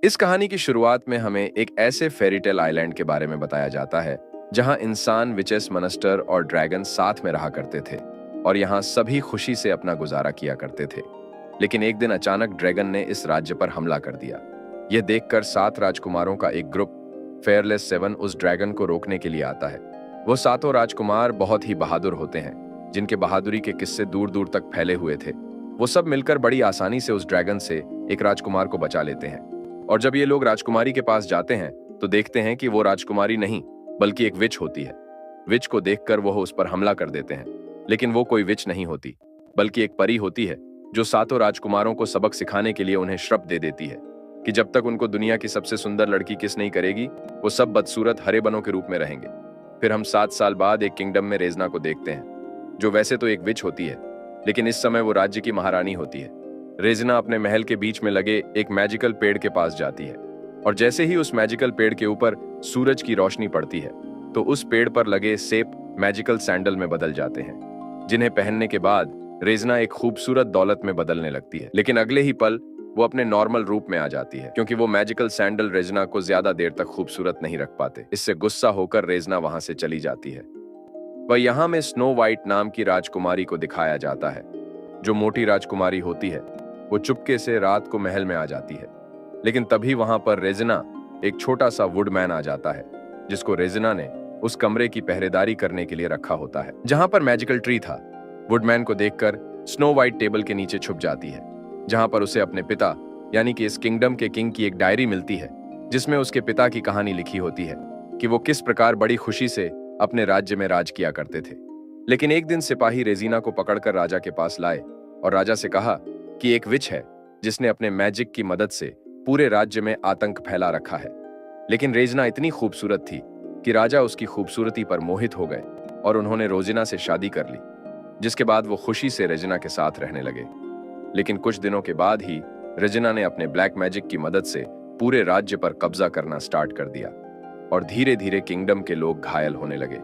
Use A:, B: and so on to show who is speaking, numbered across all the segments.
A: इस कहानी की शुरुआत में हमें एक ऐसे फेरीटेल आइलैंड के बारे में बताया जाता है जहां इंसान, विचेस मॉन्स्टर और ड्रैगन साथ में रहा करते थे और यहां सभी खुशी से अपना गुजारा किया करते थे। लेकिन एक दिन अचानक ड्रैगन ने इस राज्य पर हमला कर दिया। यह देखकर 7 राजकुमारों का एक ग्रुप फेयरलेस 7 उस ड्रैगन को रोकने के लिए आता है। वो सातों राजकुमार बहुत ही बहादुर होते हैं, जिनके बहादुरी के किस्से दूर दूर तक फैले हुए थे। वो सब मिलकर बड़ी आसानी से उस ड्रैगन से एक राजकुमार को बचा लेते हैं। और जब ये लोग राजकुमारी के पास जाते हैं तो देखते हैं कि वो राजकुमारी नहीं बल्कि एक विच होती है। विच को देखकर वो उस पर हमला कर देते हैं, लेकिन वो कोई विच नहीं होती बल्कि एक परी होती है जो सातों राजकुमारों को सबक सिखाने के लिए उन्हें श्राप दे देती है कि जब तक उनको दुनिया की सबसे सुंदर लड़की किस नहीं करेगी, वो सब बदसूरत हरे बनों के रूप में रहेंगे। फिर हम 7 साल बाद एक किंगडम में रेजना को देखते हैं, जो वैसे तो एक विच होती है, लेकिन इस समय वो राज्य की महारानी होती है। रेजना अपने महल के बीच में लगे एक मैजिकल पेड़ के पास जाती है और जैसे ही उस मैजिकल पेड़ के ऊपर सूरज की रोशनी पड़ती है तो उस पेड़ पर लगे सेब मैजिकल सैंडल में बदल जाते हैं, जिन्हें पहनने के बाद रेजना एक खूबसूरत दौलत में बदलने लगती है। लेकिन अगले ही पल वो अपने नॉर्मल रूप में आ जाती है, क्योंकि वो मैजिकल सैंडल रेजना को ज्यादा देर तक खूबसूरत नहीं रख पाते। इससे गुस्सा होकर रेजना वहां से चली जाती है। वह यहाँ में स्नो वाइट नाम की राजकुमारी को दिखाया जाता है, जो मोटी राजकुमारी होती है। वो चुपके से रात को महल में आ जाती है, लेकिन तभी वहां पर रेजना एक छोटा सा वुडमैन आ जाता है, जिसको रेजना ने उस कमरे की पहरेदारी करने के लिए रखा होता है जहां पर मैजिकल ट्री था। वुडमैन को देखकर स्नो वाइट टेबल के नीचे छुप जाती है, जहां पर उसे अपने पिता यानी कि इस किंगडम के किंग की एक डायरी मिलती है, जिसमें उसके पिता की कहानी लिखी होती है कि वो किस प्रकार बड़ी खुशी से अपने राज्य में राज किया करते थे। लेकिन एक दिन सिपाही रेजिना को पकड़कर राजा के पास लाए और राजा से कहा कि एक विच है जिसने अपने मैजिक की मदद से पूरे राज्य में आतंक फैला रखा है। लेकिन रेजना इतनी खूबसूरत थी कि राजा उसकी खूबसूरती पर मोहित हो गए और उन्होंने रोजिना से शादी कर ली, जिसके बाद वो खुशी से रेजिना के साथ रहने लगे। लेकिन कुछ दिनों के बाद ही रेजिना ने अपने ब्लैक मैजिक की मदद से पूरे राज्य पर कब्जा करना स्टार्ट कर दिया और धीरे धीरे किंगडम के लोग घायल होने लगे।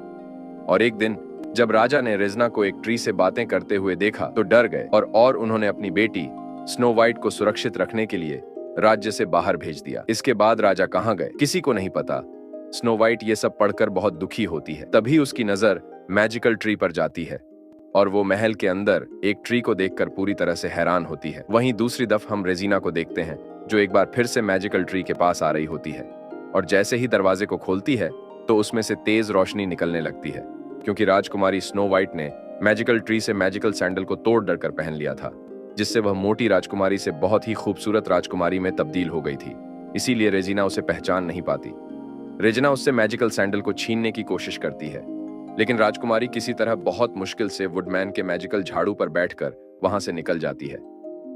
A: और एक दिन जब राजा ने रेजिना को एक ट्री से बातें करते हुए देखा तो डर गए और उन्होंने अपनी बेटी स्नो वाइट को सुरक्षित रखने के लिए राज्य से बाहर भेज दिया। इसके बाद राजा कहाँ गए किसी को नहीं पता। स्नो वाइट ये सब पढ़कर बहुत दुखी होती है। तभी उसकी नजर मैजिकल ट्री पर जाती है और वो महल के अंदर एक ट्री को देखकर पूरी तरह से हैरान होती है। वहीं दूसरी तरफ हम रेजिना को देखते हैं, जो एक बार फिर से मैजिकल ट्री के पास आ रही होती है और जैसे ही दरवाजे को खोलती है तो उसमें से तेज रोशनी निकलने लगती है, क्योंकि राजकुमारी स्नो वाइट ने मैजिकल ट्री से मैजिकल सैंडल को तोड़ डर कर पहन लिया था, जिससे वह मोटी राजकुमारी से बहुत ही खूबसूरत राजकुमारी में तब्दील हो गई थी। इसीलिए रेजिना उसे पहचान नहीं पाती। रेजिना उससे मैजिकल सैंडल को छीनने की कोशिश करती है, लेकिन राजकुमारी किसी तरह बहुत मुश्किल से वुडमैन के मैजिकल झाड़ू पर बैठकर वहां से निकल जाती है।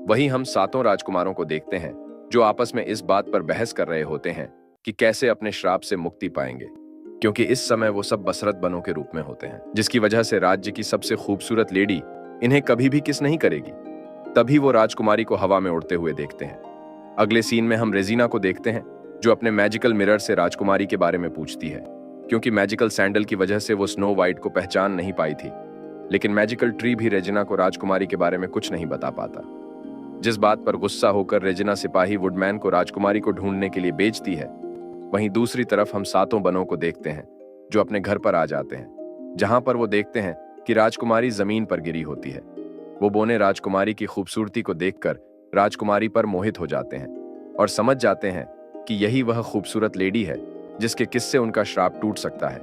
A: वहीं हम सातों राजकुमारों को देखते हैं, जो आपस में इस बात पर बहस कर रहे होते हैं कि कैसे अपने श्राप से मुक्ति पाएंगे, क्योंकि इस समय वो सब बसरत बनों के रूप में होते हैं, जिसकी वजह से राज्य की सबसे खूबसूरत लेडी इन्हें कभी भी किस नहीं करेगी। तभी वो राजकुमारी को हवा में उड़ते हुए देखते हैं। अगले सीन में हम रेजिना को देखते हैं, जो अपने मैजिकल मिरर से राजकुमारी के बारे में पूछती है, क्योंकि मैजिकल सैंडल की वजह से वो स्नो वाइट को पहचान नहीं पाई थी। लेकिन मैजिकल ट्री भी रेजिना को राजकुमारी के बारे में कुछ नहीं बता पाता, जिस बात पर गुस्सा होकर रेजिना सिपाही वुडमैन को राजकुमारी को ढूंढने के लिए बेचती है। वहीं दूसरी तरफ हम सातों बनों को देखते हैं, जो अपने घर पर आ जाते हैं, जहां पर वो देखते हैं कि राजकुमारी जमीन पर गिरी होती है। वो बोने राजकुमारी की खूबसूरती को देखकर राजकुमारी पर मोहित हो जाते हैं और समझ जाते हैं कि यही वह खूबसूरत लेडी है जिसके किस्से उनका श्राप टूट सकता है।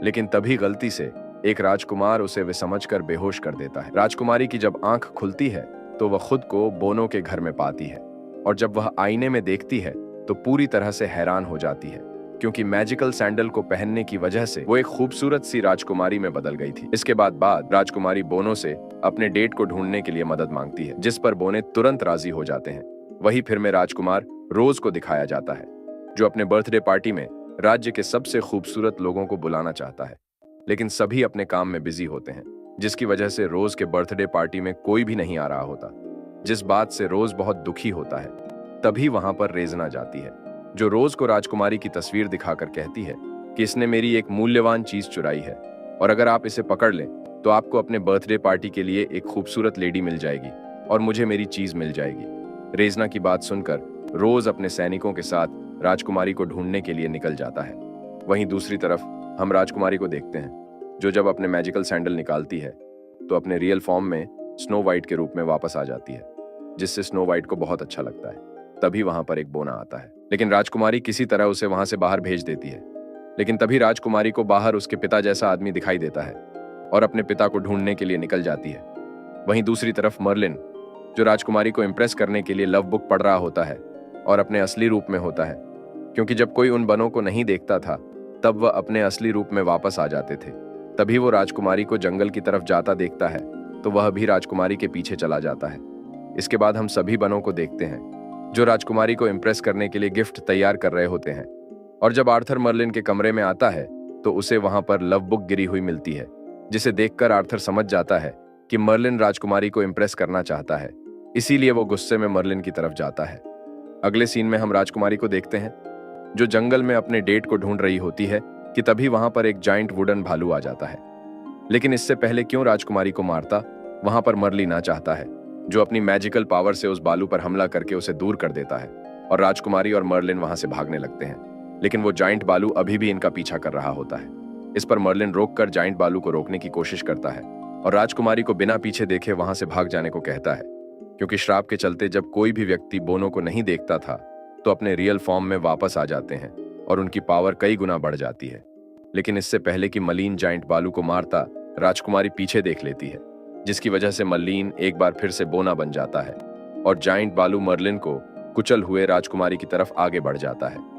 A: लेकिन तभी गलती से एक राजकुमार उसे विसमझ कर बेहोश कर देता है। राजकुमारी की जब आंख खुलती है तो वह खुद को बोनो के घर में पाती है और जब वह आईने में देखती है तो पूरी तरह से हैरान हो जाती है, क्योंकि मैजिकल सैंडल को पहनने की वजह से वो एक खूबसूरत सी राजकुमारी में बदल गई थी। इसके बाद राजकुमारी बोनो से अपने डेट को ढूंढने के लिए मदद मांगती है, जिस पर बोने तुरंत राजी हो जाते हैं। वही फिर में राजकुमार रोज को दिखाया जाता है, जो अपने बर्थडे पार्टी में राज्य के सबसे खूबसूरत लोगों को बुलाना चाहता है, लेकिन सभी अपने काम में बिजी होते हैं, जिसकी वजह से रोज के बर्थडे पार्टी में कोई भी नहीं आ रहा होता, जिस बात से रोज बहुत दुखी होता है। तभी वहां पर रेजिना जाती है, जो रोज को राजकुमारी की तस्वीर दिखाकर कहती है कि इसने मेरी एक मूल्यवान चीज चुराई है और अगर आप इसे पकड़ लें तो आपको अपने बर्थडे पार्टी के लिए एक खूबसूरत लेडी मिल जाएगी और मुझे मेरी चीज मिल जाएगी। रेजिना की बात सुनकर रोज अपने सैनिकों के साथ राजकुमारी को ढूंढने के लिए निकल जाता है। वहीं दूसरी तरफ हम राजकुमारी को देखते हैं, जो जब अपने मैजिकल सैंडल निकालती है तो अपने रियल फॉर्म में स्नो वाइट के रूप में वापस आ जाती है, जिससे स्नो वाइट को बहुत अच्छा लगता है। तभी वहां पर एक बोना आता है, लेकिन राजकुमारी किसी तरह उसे वहां से बाहर भेज देती है। लेकिन तभी राजकुमारी को बाहर उसके पिता जैसा आदमी दिखाई देता है और अपने पिता को ढूंढने के लिए निकल जाती है। वहीं दूसरी तरफ मर्लिन, जो राजकुमारी को इम्प्रेस करने के लिए लव बुक पढ़ रहा होता है और अपने असली रूप में होता है, क्योंकि जब कोई उन बनों को नहीं देखता था तब वह अपने असली रूप में वापस आ जाते थे। तभी वो राजकुमारी को जंगल की तरफ जाता देखता है तो वह भी राजकुमारी के पीछे चला जाता है। इसके बाद हम सभी बनों को देखते हैं जो राजकुमारी को इम्प्रेस करने के लिए गिफ्ट तैयार कर रहे होते हैं। और जब आर्थर मर्लिन के कमरे में आता है तो उसे वहां पर लव बुक गिरी हुई मिलती है, जिसे देखकर आर्थर समझ जाता है कि मर्लिन राजकुमारी को इम्प्रेस करना चाहता है। इसीलिए वो गुस्से में मर्लिन की तरफ जाता है। अगले सीन में हम राजकुमारी को देखते हैं जो जंगल में अपने डेट को ढूंढ रही होती है कि तभी वहां पर एक जाइंट वुडन भालू आ जाता है। लेकिन इससे पहले क्यों राजकुमारी को मारता, वहां पर मर्लिन आ चाहता है, जो अपनी मैजिकल पावर से उस बालू पर हमला करके उसे दूर कर देता है और राजकुमारी और मर्लिन वहां से भागने लगते हैं। लेकिन वो जाइंट बालू अभी भी इनका पीछा कर रहा होता है। इस पर मर्लिन रोककर जाइंट बालू को रोकने की कोशिश करता है और राजकुमारी को बिना पीछे देखे वहां से भाग जाने को कहता है, क्योंकि श्राप के चलते जब कोई भी व्यक्ति बोनो को नहीं देखता था तो अपने रियल फॉर्म में वापस आ जाते हैं और उनकी पावर कई गुना बढ़ जाती है। लेकिन इससे पहले कि मर्लिन जाइंट बालू को मारता, राजकुमारी पीछे देख लेती है, जिसकी वजह से मर्लिन एक बार फिर से बोना बन जाता है और जाइंट बालू मर्लिन को कुचल हुए राजकुमारी की तरफ आगे बढ़ जाता है।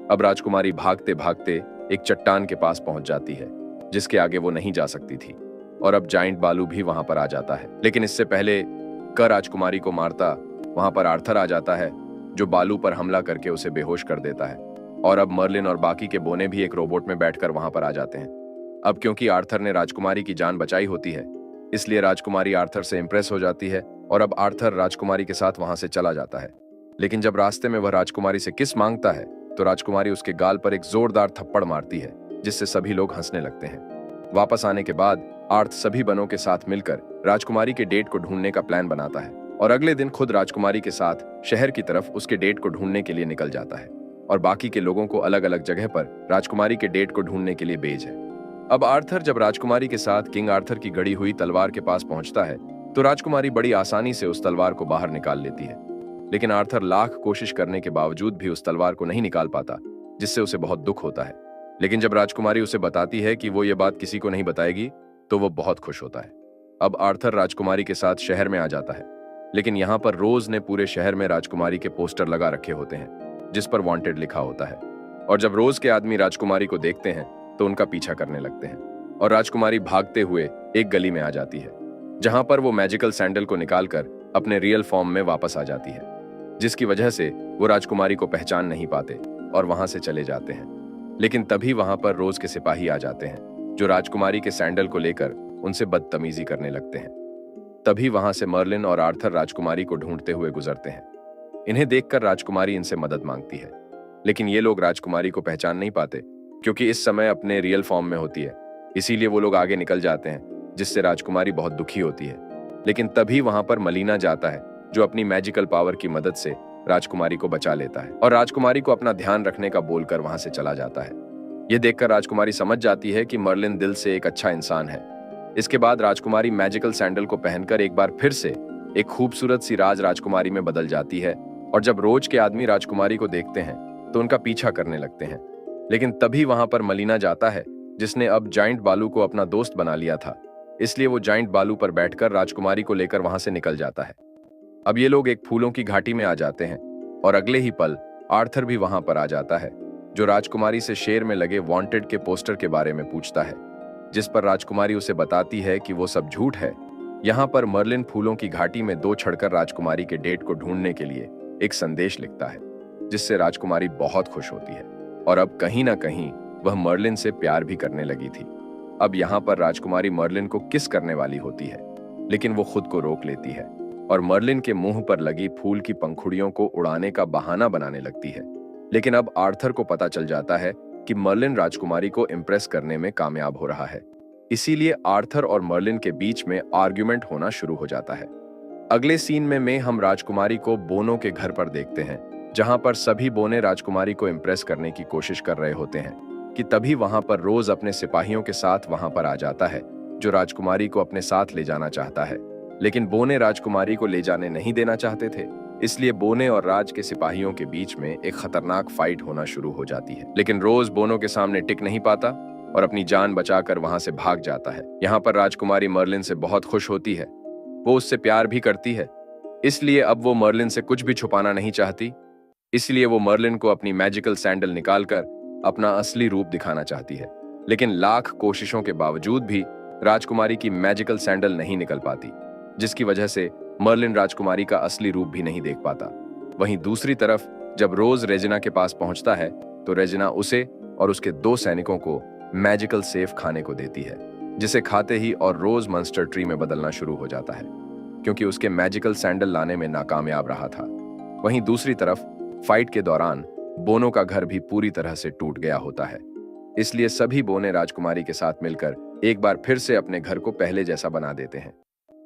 A: अब राजकुमारी भागते भागते एक चट्टान के पास पहुंच जाती है, जिसके आगे वो नहीं जा सकती थी, और अब जाइंट बालू भी वहां पर आ जाता है। लेकिन इससे पहले राजकुमारी को मारता, वहां पर आर्थर आ जाता है, जो बालू पर हमला करके उसे बेहोश कर देता है। और अब मर्लिन और बाकी के बोने भी एक रोबोट में बैठकर वहां पर आ जाते हैं। अब क्योंकि आर्थर ने राजकुमारी की जान बचाई होती है, इसलिए राजकुमारी आर्थर से इंप्रेस हो जाती है और अब आर्थर राजकुमारी के साथ वहां से चला जाता है। लेकिन जब रास्ते में वह राजकुमारी से किस मांगता है तो राजकुमारी उसके गाल पर एक जोरदार थप्पड़ मारती है, जिससे सभी लोग हंसने लगते हैं। वापस आने के बाद आर्थ सभी बनों के साथ मिलकर राजकुमारी के डेट को ढूंढने का प्लान बनाता है और अगले दिन खुद राजकुमारी के साथ शहर की तरफ उसके डेट को ढूंढने के लिए निकल जाता है और बाकी के लोगों को अलग अलग जगह पर राजकुमारी के डेट को ढूंढने के लिए भेज है। अब आर्थर जब राजकुमारी के साथ किंग आर्थर की गड़ी हुई तलवार के पास पहुंचता है तो राजकुमारी बड़ी आसानी से उस तलवार को बाहर निकाल लेती है। लेकिन आर्थर लाख कोशिश करने के बावजूद भी उस तलवार को नहीं निकाल पाता, जिससे उसे बहुत दुख होता है। लेकिन जब राजकुमारी उसे बताती है कि वो ये बात किसी को नहीं बताएगी तो वो बहुत खुश होता है। अब आर्थर राजकुमारी के साथ शहर में आ जाता है, लेकिन यहाँ पर रोज ने पूरे शहर में राजकुमारी के पोस्टर लगा रखे होते हैं जिस पर वांटेड लिखा होता है। और जब रोज के आदमी राजकुमारी को देखते हैं तो उनका पीछा करने लगते हैं और राजकुमारी भागते हुए एक गली में आ जाती है, जहां पर वो मैजिकल सैंडल को निकालकर अपने रियल फॉर्म में वापस आ जाती है, जिसकी वजह से वो राजकुमारी को पहचान नहीं पाते और वहां से चले जाते हैं। लेकिन तभी वहां पर रोज के सिपाही आ जाते हैं जो राजकुमारी के सैंडल को लेकर उनसे बदतमीजी करने लगते हैं। तभी वहां से मर्लिन और आर्थर राजकुमारी को ढूंढते हुए गुजरते हैं। इन्हें देखकर राजकुमारी इनसे मदद मांगती है, लेकिन ये लोग राजकुमारी को पहचान नहीं पाते क्योंकि इस समय अपने रियल फॉर्म में होती है। इसीलिए वो लोग आगे निकल जाते हैं, जिससे राजकुमारी बहुत दुखी होती है। लेकिन तभी वहां पर मलीना जाता है, जो अपनी मैजिकल पावर की मदद से राजकुमारी को बचा लेता है और राजकुमारी को अपना ध्यान रखने का बोलकर वहां से चला जाता है। यह देखकर राजकुमारी समझ जाती है कि मर्लिन दिल से एक अच्छा इंसान है। इसके बाद राजकुमारी मैजिकल सैंडल को पहनकर एक बार फिर से एक खूबसूरत सी राजकुमारी में बदल जाती है और जब रोज के आदमी राजकुमारी को देखते हैं तो उनका पीछा करने लगते हैं। लेकिन तभी वहां पर मलीना जाता है, जिसने अब जाइंट बालू को अपना दोस्त बना लिया था। इसलिए वो जाइंट बालू पर बैठकर राजकुमारी को लेकर वहां से निकल जाता है। अब ये लोग एक फूलों की घाटी में आ जाते हैं और अगले ही पल आर्थर भी वहां पर आ जाता है, जो राजकुमारी से शेर में लगे वांटेड के पोस्टर के बारे में पूछता है, जिस पर राजकुमारी उसे बताती है कि वो सब झूठ है। यहाँ पर मर्लिन फूलों की घाटी में दो चढ़कर राजकुमारी के डेट को ढूंढने के लिए एक संदेश लिखता है, जिससे राजकुमारी बहुत खुश होती है और अब कहीं ना कहीं वह मर्लिन से प्यार भी करने लगी थी। अब यहाँ पर राजकुमारी मर्लिन को किस करने वाली होती है, लेकिन वो खुद को रोक लेती है और मर्लिन के मुंह पर लगी फूल की पंखुड़ियों को उड़ाने का बहाना बनाने लगती है। लेकिन अब आर्थर को पता चल जाता है कि मर्लिन राजकुमारी को इम्प्रेस करने में कामयाब हो रहा है। इसीलिए आर्थर और मर्लिन के बीच में आर्ग्यूमेंट होना शुरू हो जाता है। अगले सीन में हम राजकुमारी को बोनो के घर पर देखते हैं, जहां पर सभी बोने राजकुमारी को इम्प्रेस करने की कोशिश कर रहे होते हैं कि तभी वहां पर रोज अपने सिपाहियों के साथ वहां पर आ जाता है, जो राजकुमारी को अपने साथ ले जाना चाहता है। लेकिन बोने राजकुमारी को ले जाने नहीं देना चाहते थे, इसलिए बोने और राज के सिपाहियों के बीच में एक खतरनाक फाइट होना शुरू हो जाती है। लेकिन रोज बोनों के सामने टिक नहीं पाता और अपनी जान बचाकर वहां से भाग जाता है। यहाँ पर राजकुमारी मर्लिन से बहुत खुश होती है, वो उससे प्यार भी करती है, इसलिए अब वो मर्लिन से कुछ भी छुपाना नहीं चाहती। इसलिए वो मर्लिन को अपनी मैजिकल सैंडल निकालकर अपना असली रूप दिखाना चाहती है। लेकिन लाख कोशिशों के बावजूद भी राजकुमारी की मैजिकल सैंडल नहीं निकल पाती, जिसकी वजह से मर्लिन राजकुमारी का असली रूप भी नहीं देख पाता। वहीं दूसरी तरफ जब रोज रेजिना के पास पहुंचता है तो रेजिना उसे और उसके 2 सैनिकों को मैजिकल सेफ खाने को देती है, जिसे खाते ही और रोज मॉन्स्टर ट्री में बदलना शुरू हो जाता है, क्योंकि उसके मैजिकल सैंडल लाने में नाकामयाब रहा था। वहीं दूसरी तरफ फाइट के दौरान बोनो का घर भी पूरी तरह से टूट गया होता है, इसलिए सभी बोने राजकुमारी के साथ मिलकर एक बार फिर से अपने घर को पहले जैसा बना देते हैं।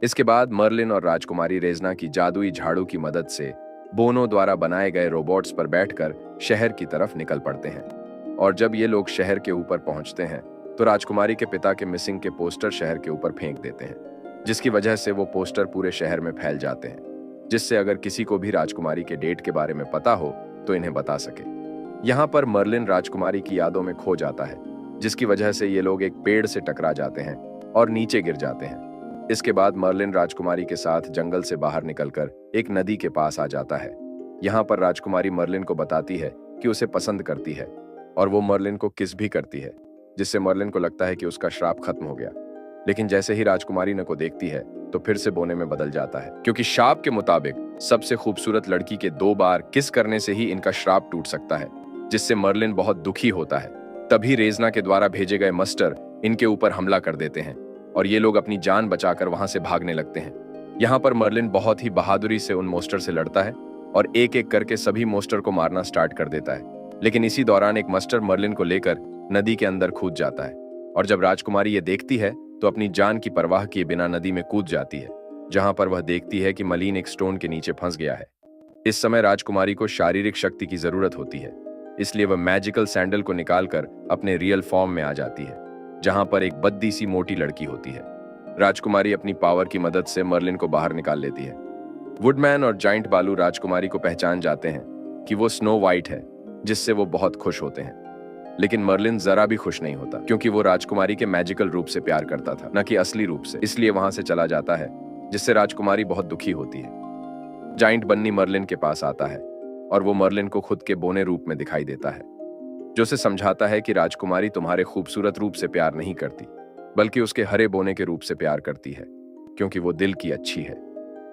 A: इसके बाद मर्लिन और राजकुमारी रेजना की जादुई झाड़ू की मदद से बोनो द्वारा बनाए गए रोबोट्स पर बैठकर शहर की तरफ निकल पड़ते हैं। और जब ये लोग शहर के ऊपर पहुंचते हैं तो राजकुमारी के पिता के मिसिंग के पोस्टर शहर के ऊपर फेंक देते हैं, जिसकी वजह से वो पोस्टर पूरे शहर में फैल जाते हैं, जिससे अगर किसी को भी राजकुमारी के डेट के बारे में पता हो तो इन्हें बता सके। यहाँ पर मर्लिन राजकुमारी की यादों में खो जाता है, जिसकी वजह से ये लोग एक पेड़ से टकरा जाते हैं और नीचे गिर जाते हैं। इसके बाद मर्लिन राजकुमारी के साथ जंगल से बाहर निकलकर एक नदी के पास आ जाता है। यहाँ पर राजकुमारी मर्लिन को बताती है कि उसे पसंद करती है और वो मर्लिन को किस भी करती है, जिससे मर्लिन को लगता है कि उसका श्राप खत्म हो गया। लेकिन जैसे ही राजकुमारी ने को देखती है तो फिर से बोने में बदल जाता है, क्योंकि शाप के मुताबिक सबसे खूबसूरत लड़की के 2 बार किस करने से ही इनका श्राप टूट सकता है, जिससे मर्लिन बहुत दुखी होता है। तभी रेजना के द्वारा भेजे गए मस्टर इनके ऊपर हमला कर देते हैं और ये लोग अपनी जान बचाकर वहां से भागने लगते हैं। यहाँ पर मर्लिन बहुत ही बहादुरी से उन मोस्टर से लड़ता है और एक एक करके सभी मोस्टर को मारना स्टार्ट कर देता है। लेकिन इसी दौरान एक मस्टर मर्लिन को लेकर नदी के अंदर कूद जाता है और जब राजकुमारी ये देखती है तो अपनी जान की परवाह किए बिना नदी में कूद जाती है, जहां पर वह देखती है कि मलिन एक स्टोन के नीचे फंस गया है। इस समय राजकुमारी को शारीरिक शक्ति की जरूरत होती है, इसलिए वह मैजिकल सैंडल को निकालकर अपने रियल फॉर्म में आ जाती है, जहां पर एक बद्दी सी मोटी लड़की होती है। राजकुमारी अपनी पावर की मदद से मर्लिन को बाहर निकाल लेती है। वुडमैन और जाइंट बालू राजकुमारी को पहचान जाते हैं कि वो स्नो वाइट है, जिससे वो बहुत खुश होते हैं। लेकिन मर्लिन जरा भी खुश नहीं होता, क्योंकि वो राजकुमारी के मैजिकल रूप से प्यार करता था, न कि असली रूप से। इसलिए वहां से चला जाता है, जिससे राजकुमारी बहुत दुखी होती है। जाइंट बन्नी मर्लिन के पास आता है और वो मर्लिन को खुद के बोने रूप में दिखाई देता है, जो उसे समझाता है कि राजकुमारी तुम्हारे खूबसूरत रूप से प्यार नहीं करती, बल्कि उसके हरे बोने के रूप से प्यार करती है, क्योंकि वो दिल की अच्छी है।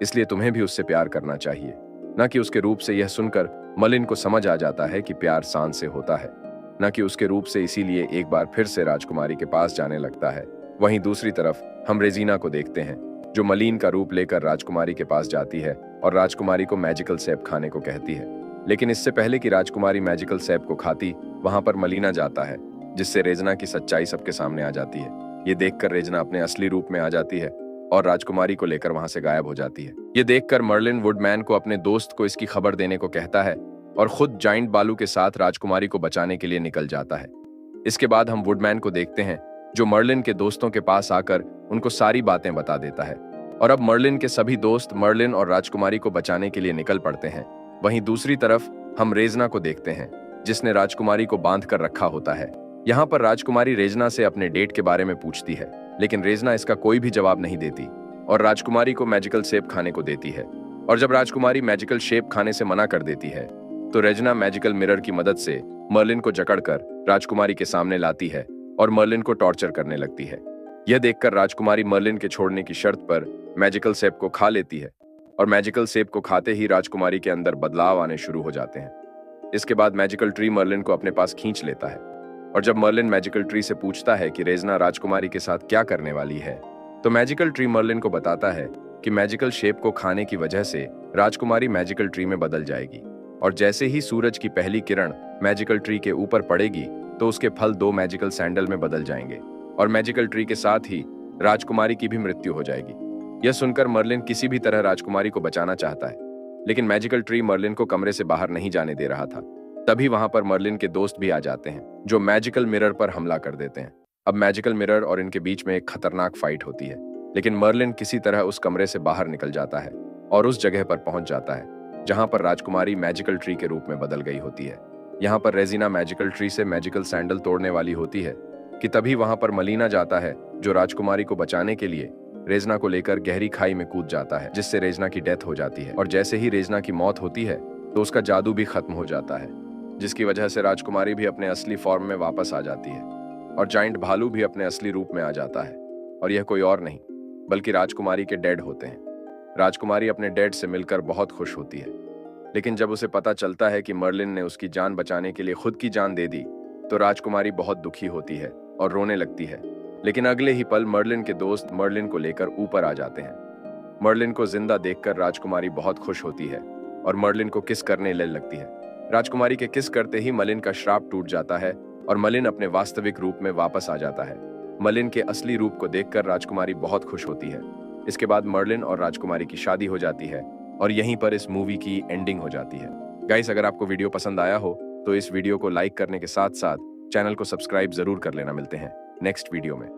A: इसलिए तुम्हें भी उससे प्यार करना चाहिए, न कि उसके रूप से। यह सुनकर मर्लिन को समझ आ जाता है कि प्यार सांस से होता है, न कि उसके रूप से। इसीलिए एक बार फिर से राजकुमारी के पास जाने लगता है। वहीं दूसरी तरफ हम रेजिना को देखते हैं, जो मलिन का रूप लेकर राजकुमारी के पास जाती है और राजकुमारी को मैजिकल सेब खाने को कहती है। लेकिन इससे पहले कि राजकुमारी मैजिकल सेब को खाती, वहां पर मलिना जाता है, जिससे रेजना की सच्चाई सबके सामने आ जाती है। ये देखकर रेजना अपने असली रूप में आ जाती है और राजकुमारी को लेकर वहां से गायब हो जाती है। ये देखकर मर्लिन वुडमैन को अपने दोस्त को इसकी खबर देने को कहता है और खुद जाइंट बालू के साथ राजकुमारी को बचाने के लिए निकल जाता है। इसके बाद हम वुडमैन को देखते हैं, जो मर्लिन के दोस्तों के पास आकर उनको सारी बातें बता देता है और अब मर्लिन के सभी दोस्त मर्लिन और राजकुमारी को बचाने के लिए निकल पड़ते हैं। वहीं दूसरी तरफ हम रेजना को देखते हैं, जिसने राजकुमारी को बांध कर रखा होता है। यहाँ पर राजकुमारी रेजना से अपने डेट के बारे में पूछती है, लेकिन रेजना इसका कोई भी जवाब नहीं देती और राजकुमारी को मैजिकल सेब खाने को देती है। और जब राजकुमारी मैजिकल शेप खाने से मना कर देती है तो रेजना मैजिकल मिरर की मदद से मर्लिन को जकड़कर राजकुमारी के सामने लाती है और मर्लिन को टॉर्चर करने लगती है। यह देखकर राजकुमारी मर्लिन के छोड़ने की शर्त पर मैजिकल सेब को खा लेती है और मैजिकल सेब को खाते ही राजकुमारी के अंदर बदलाव आने शुरू हो जाते हैं। इसके बाद मैजिकल ट्री मर्लिन को अपने पास खींच लेता है और जब मर्लिन मैजिकल ट्री से पूछता है कि रेजना राजकुमारी के साथ क्या करने वाली है, तो मैजिकल ट्री मर्लिन को बताता है कि मैजिकल शेप को खाने की वजह से राजकुमारी मैजिकल ट्री में बदल जाएगी और जैसे ही सूरज की पहली किरण मैजिकल ट्री के ऊपर पड़ेगी तो उसके फल 2 मैजिकल सैंडल में बदल जाएंगे और मैजिकल ट्री के साथ ही राजकुमारी की भी मृत्यु हो जाएगी। यह सुनकर मर्लिन किसी भी तरह राजकुमारी को बचाना चाहता है, लेकिन मैजिकल ट्री मर्लिन को कमरे से बाहर नहीं जाने दे रहा था। तभी वहां पर मर्लिन के दोस्त भी आ जाते हैं, जो मैजिकल मिरर पर हमला कर देते हैं। अब मैजिकल मिरर और इनके बीच में एक खतरनाक फाइट होती है, लेकिन मर्लिन किसी तरह उस कमरे से बाहर निकल जाता है और उस जगह पर पहुंच जाता है जहां पर राजकुमारी मैजिकल ट्री के रूप में बदल गई होती है। यहाँ पर रेजिना मैजिकल ट्री से मैजिकल सैंडल तोड़ने वाली होती है कि तभी वहां पर मलीना जाता है, जो राजकुमारी को बचाने के लिए रेजना को लेकर गहरी खाई में कूद जाता है, जिससे रेजना की डेथ हो जाती है। और जैसे ही रेजना की मौत होती है तो उसका जादू भी खत्म हो जाता है, जिसकी वजह से राजकुमारी भी अपने असली फॉर्म में वापस आ जाती है और जाइंट भालू भी अपने असली रूप में आ जाता है। और यह कोई और नहीं बल्कि राजकुमारी के डैड होते हैं। राजकुमारी अपने डैड से मिलकर बहुत खुश होती है, लेकिन जब उसे पता चलता है कि मर्लिन ने उसकी जान बचाने के लिए खुद की जान दे दी तो राजकुमारी बहुत दुखी होती है और रोने लगती है। लेकिन अगले ही पल मर्लिन के दोस्त मर्लिन को लेकर ऊपर आ जाते हैं। मर्लिन को जिंदा देखकर राजकुमारी बहुत खुश होती है और मर्लिन को किस करने लगती है। राजकुमारी के किस करते ही मलिन का श्राप टूट जाता है और मलिन अपने वास्तविक रूप में वापस आ जाता है। मलिन के असली रूप को देखकर राजकुमारी बहुत खुश होती है। इसके बाद मर्लिन और राजकुमारी की शादी हो जाती है और यहीं पर इस मूवी की एंडिंग हो जाती है। गाइस, अगर आपको वीडियो पसंद आया हो तो इस वीडियो को लाइक करने के साथ साथ चैनल को सब्सक्राइब जरूर कर लेना। मिलते हैं नेक्स्ट वीडियो में।